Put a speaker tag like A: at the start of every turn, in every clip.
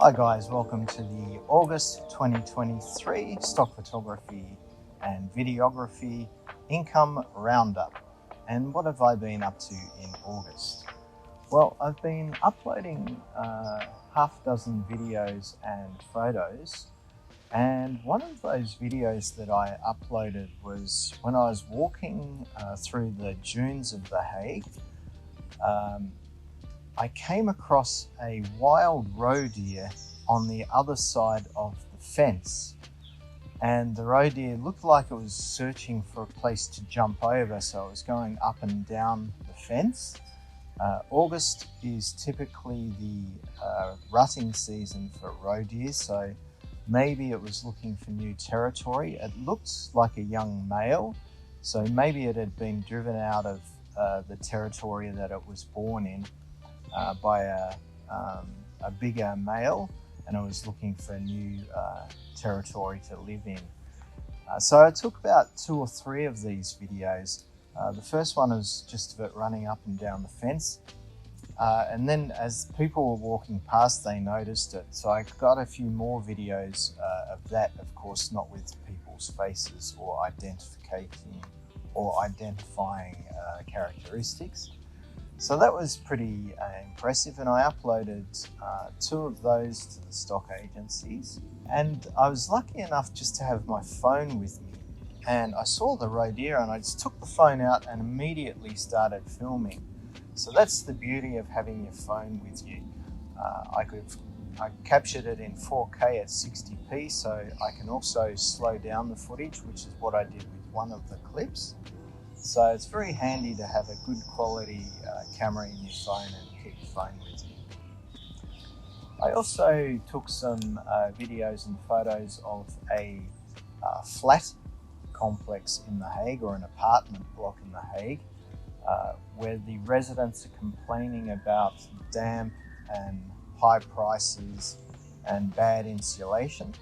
A: Hi guys, welcome to the August 2023 Stock Photography and Videography Income Roundup. And what have I been up to in August? Well, I've been uploading half a dozen videos and photos, and one of those videos that I uploaded was when I was walking through the dunes of The Hague. I came across a wild roe deer on the other side of the fence, and the roe deer looked like it was searching for a place to jump over, so it was going up and down the fence. August is typically the rutting season for roe deer, so maybe it was looking for new territory. It looked like a young male, so maybe it had been driven out of the territory that it was born in by a bigger male, and I was looking for new territory to live in. So I took about 2 or 3 of these videos. The first one was just of it running up and down the fence, and then as people were walking past they noticed it, so I got a few more videos of that, of course not with people's faces or identifying characteristics. So that was pretty impressive, and I uploaded 2 of those to the stock agencies. And I was lucky enough just to have my phone with me, and I saw the roe deer and I just took the phone out and immediately started filming. So that's the beauty of having your phone with you. I captured it in 4K at 60p, so I can also slow down the footage, which is what I did with one of the clips. So it's very handy to have a good quality camera in your phone and keep your phone with you. I also took some videos and photos of a flat complex in The Hague, or an apartment block in The Hague, where the residents are complaining about damp and high prices and bad insulation.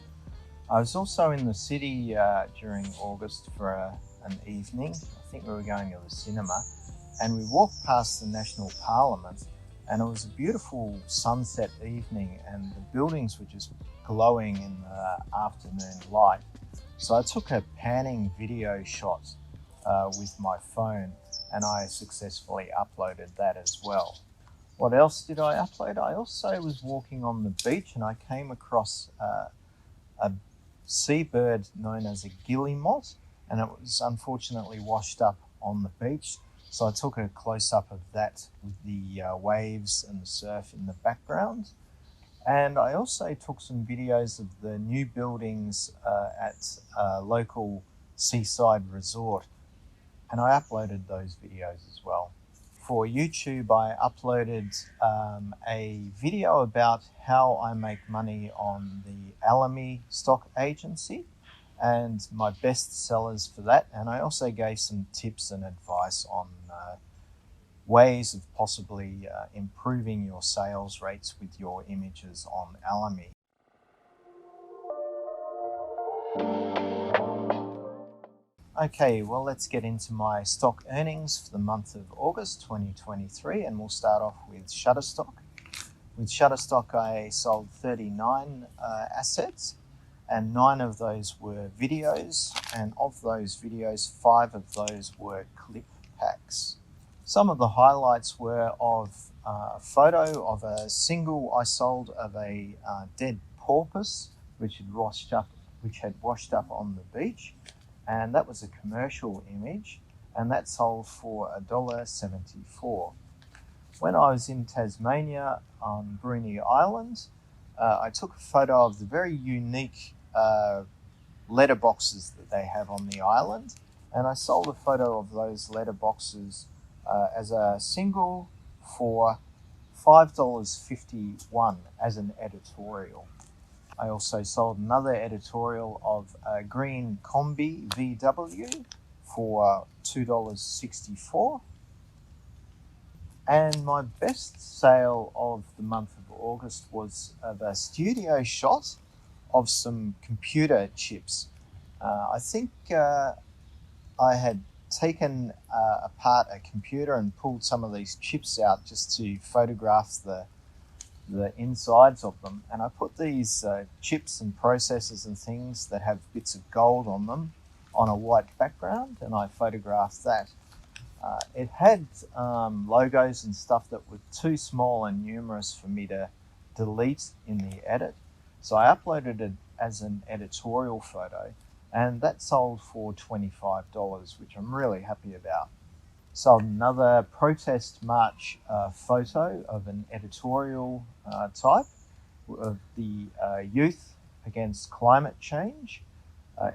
A: I was also in the city during August for an evening. I think we were going to the cinema, and we walked past the National Parliament, and it was a beautiful sunset evening and the buildings were just glowing in the afternoon light. So I took a panning video shot with my phone, and I successfully uploaded that as well. What else did I upload? I also was walking on the beach and I came across a seabird known as a guillemot, and it was unfortunately washed up on the beach. So I took a close-up of that with the waves and the surf in the background. And I also took some videos of the new buildings at a local seaside resort, and I uploaded those videos as well. For YouTube, I uploaded a video about how I make money on the Alamy stock agency and my best sellers for that. And I also gave some tips and advice on ways of possibly improving your sales rates with your images on Alamy. Okay, well, let's get into my stock earnings for the month of August 2023, and we'll start off with Shutterstock. With Shutterstock, I sold 39 assets, and 9 of those were videos, and of those videos, 5 of those were clip packs. Some of the highlights were of a photo of a single I sold of a dead porpoise which had washed up on the beach, and that was a commercial image, and that sold for $1.74. When I was in Tasmania on Bruny Island, I took a photo of the very unique letterboxes that they have on the island, and I sold a photo of those letterboxes as a single for $5.51 as an editorial. I also sold another editorial of a green Combi VW for $2.64. And my best sale of the month of August was of a studio shot of some computer chips. I think I had taken apart a computer and pulled some of these chips out just to photograph the the insides of them, and I put these chips and processors and things that have bits of gold on them on a white background, and I photographed that. It had logos and stuff that were too small and numerous for me to delete in the edit, so I uploaded it as an editorial photo, and that sold for $25, which I'm really happy about. Sold another protest march photo of an editorial type of the youth against climate change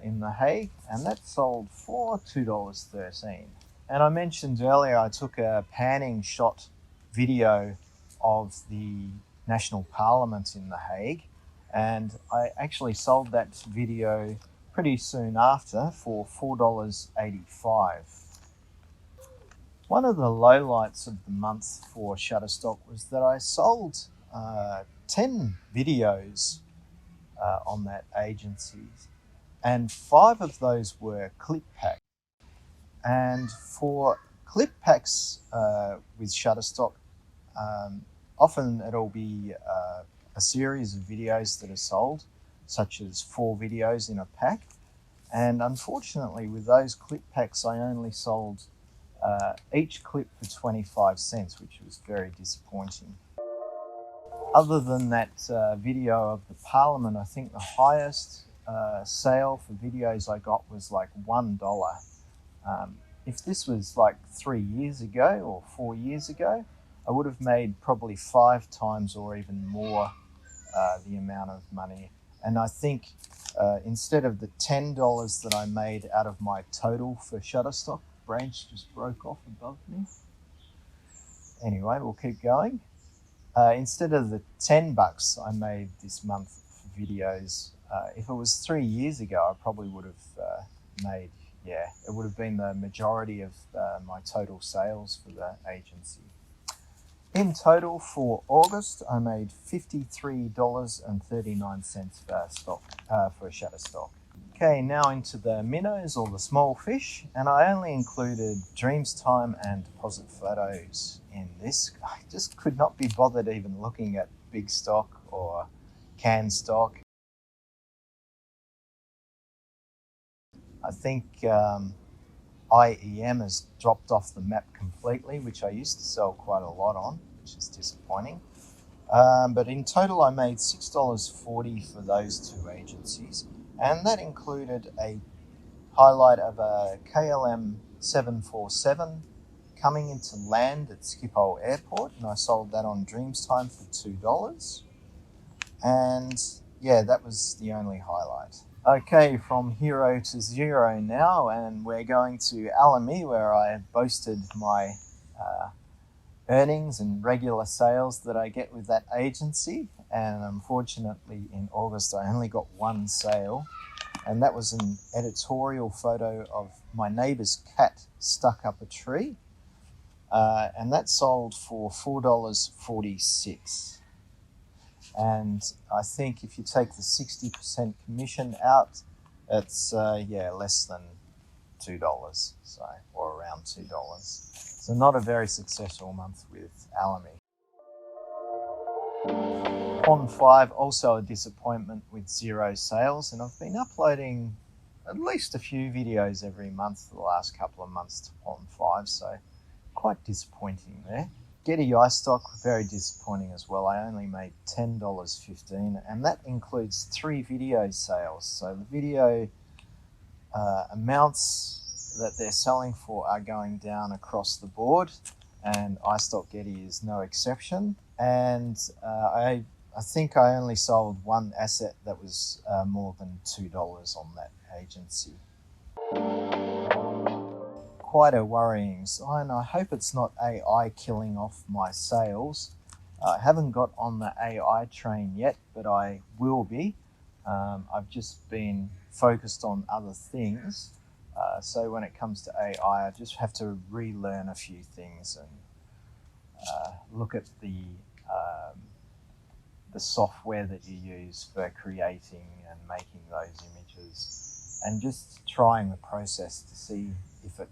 A: in The Hague, and that sold for $2.13. And I mentioned earlier I took a panning shot video of the National Parliament in The Hague, and I actually sold that video pretty soon after for $4.85. One of the lowlights of the month for Shutterstock was that I sold 10 videos on that agency, and 5 of those were clip packs. And for clip packs with Shutterstock, often it'll be a series of videos that are sold, such as 4 videos in a pack. And unfortunately, with those clip packs, I only sold each clip for 25 cents, which was very disappointing. Other than that video of the Parliament, I think the highest sale for videos I got was like $1. If this was like 3 years ago or 4 years ago, I would have made probably 5 times or even more the amount of money. And I think instead of the $10 that I made out of my total for Shutterstock, branch just broke off above me. Anyway, we'll keep going. Instead of the $10 I made this month for videos, if it was 3 years ago, I probably would have made, it would have been the majority of my total sales for the agency. In total for August, I made $53.39 for Shutterstock. Okay, now into the minnows or the small fish, and I only included Dreams Time and Deposit Photos in this. I just could not be bothered even looking at big stock or canned stock. I think IEM has dropped off the map completely, which I used to sell quite a lot on, which is disappointing. But in total, I made $6.40 for those 2 agencies, and that included a highlight of a KLM 747 coming into land at Schiphol Airport, and I sold that on Dreamstime for $2. And yeah, that was the only highlight. Okay, from hero to zero now, and we're going to Alamy, where I boasted my earnings and regular sales that I get with that agency. And unfortunately, in August, I only got 1 sale, and that was an editorial photo of my neighbour's cat stuck up a tree, and that sold for $4.46. And I think if you take the 60% commission out, it's less than $2, or around $2. So not a very successful month with Alamy. Pond 5, also a disappointment with 0 sales, and I've been uploading at least a few videos every month for the last couple of months to Pond 5, so quite disappointing there. Getty iStock, very disappointing as well. I only made $10.15, and that includes 3 video sales. So the video amounts that they're selling for are going down across the board, and iStock Getty is no exception. And I think I only sold 1 asset that was more than $2 on that agency. Quite a worrying sign. I hope it's not AI killing off my sales. I haven't got on the AI train yet, but I will be. I've just been focused on other things. So when it comes to AI, I just have to relearn a few things and look at the software that you use for creating and making those images, and just trying the process to see if it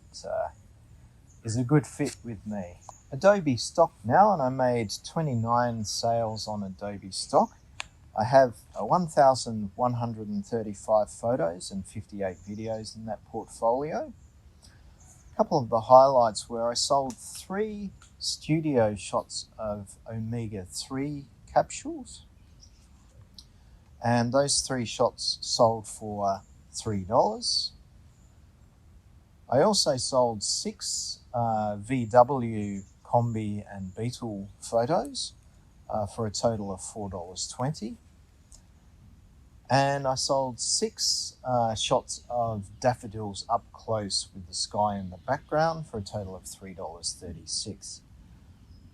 A: is a good fit with me. Adobestock now, and I made 29 sales on Adobestock. I have 1,135 photos and 58 videos in that portfolio. A couple of the highlights were I sold 3 studio shots of omega-3 capsules, and those 3 shots sold for $3. I also sold 6 VW Combi and Beetle photos for a total of $4.20. And I sold 6 shots of daffodils up close with the sky in the background for a total of $3.36.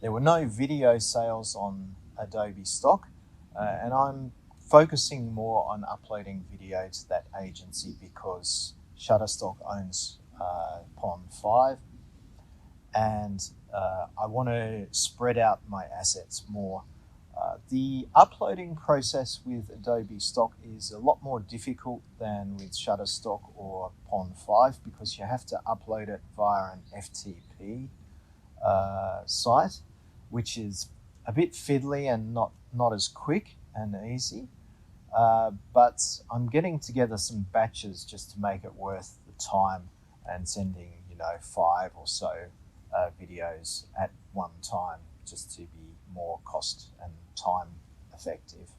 A: There were no video sales on Adobestock, and I'm focusing more on uploading video to that agency because Shutterstock owns Pond 5, and I want to spread out my assets more. The uploading process with Adobestock is a lot more difficult than with Shutterstock or Pond 5 because you have to upload it via an FTP site, which is a bit fiddly and not as quick and easy. But I'm getting together some batches just to make it worth the time and sending 5 or so videos at one time just to be more cost and time effective.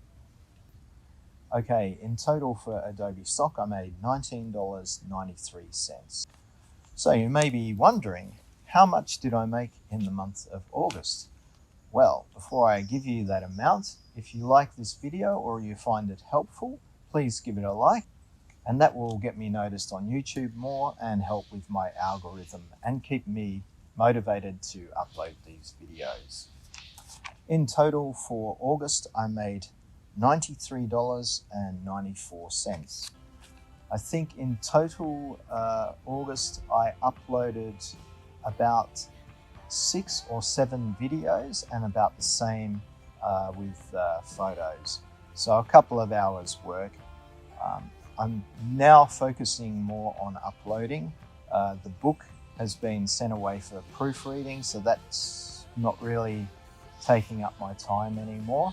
A: Okay, in total for Adobestock I made $19.93. So you may be wondering, how much did I make in the month of August? Well, before I give you that amount, if you like this video or you find it helpful, please give it a like, and that will get me noticed on YouTube more and help with my algorithm and keep me motivated to upload these videos. In total for August, I made $93.94. I think in total August, I uploaded about 6 or 7 videos and about the same with photos. So a couple of hours work. I'm now focusing more on uploading. The book has been sent away for proofreading, so that's not really taking up my time anymore.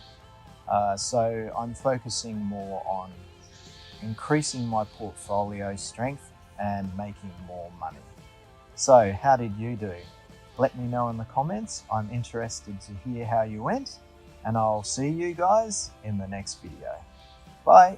A: So I'm focusing more on increasing my portfolio strength and making more money. So how did you do? Let me know in the comments. I'm interested to hear how you went, and I'll see you guys in the next video. Bye.